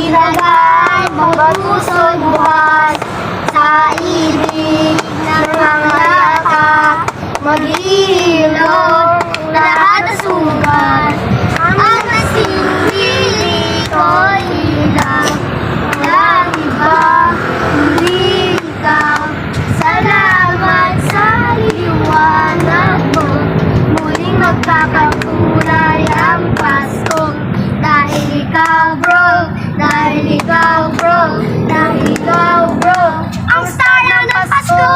ilagay bawat puso't bukas sa ibig ng mga ka. Maghihilot lahat ng sugat. Ang nasindi ko'y ilang. Walang iba, hindi ikaw. Salamat sa liwanag mo. Muling magkakakulay ang Pasko. Dahil ikaw bro, dahil ikaw bro, dahil ikaw bro, ang star ng Pasko!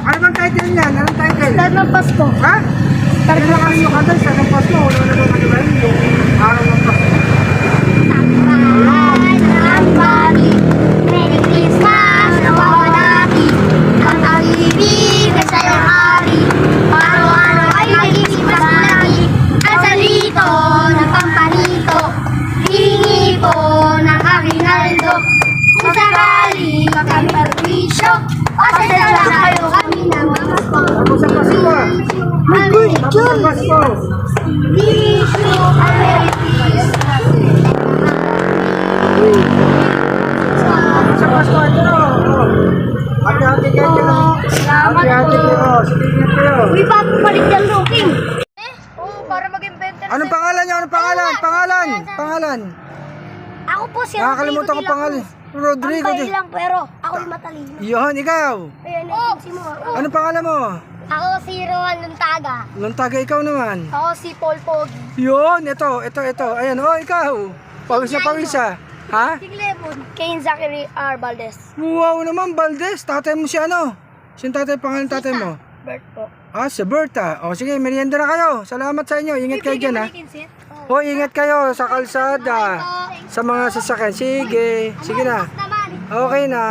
Ano bang title niyan? Anong title? Star ng Pasko. Ha? Talaga lang ang yung kanta, Star ng Pasko. Wala na naman ano ba yun? Yung araw ng Pasko. Takbahan ng pagi. Merry Christmas, nawawa natin. Ang pag-ibig ay sa'yong hari. Araw-araw ay nag-isip mas malaki. Ang salito ng pampanito. Hihingi po ng aking aldo. Kung sakali makapag-wisyo, pasasala kayo kami ng mga Pasko. Tapos ang Pasko ah. Tapos ang Pasko. Wish you a Merry Christmas. Sa Pasko, ito na. Hati-hati kayo. Salamat Hati-hati kayo. Sige kayo. Uy, papapalit yan, Roking. Oo, para mag-inventer. Anong pangalan niyo? Anong pangalan? Pangalan. Ako po si Nakakalimutan ko pangalan. Rodrigo. Tambay lang, pero ako'y matalino. Yun, ikaw. Ayan, si mo. Anong pangalan mo? Ako si Rowan Luntaga. Luntaga, ikaw naman. Ako si Paul Pogi. Yun, ito. Ayan, oh, ikaw. Pawis na. Ha? Tiglepon. Kane Zachary R. Valdez. Wow naman, Valdez. Tatay mo si ano? Sino tatay, pangalan tatay mo? Bert po. Ah, si Berta. O sige, merienda na kayo. Salamat sa inyo. Ingat kayo dyan, ha? O, ingat kayo sa kalsada. Sa mga sasakyan. Sige na. Naman. Okay na.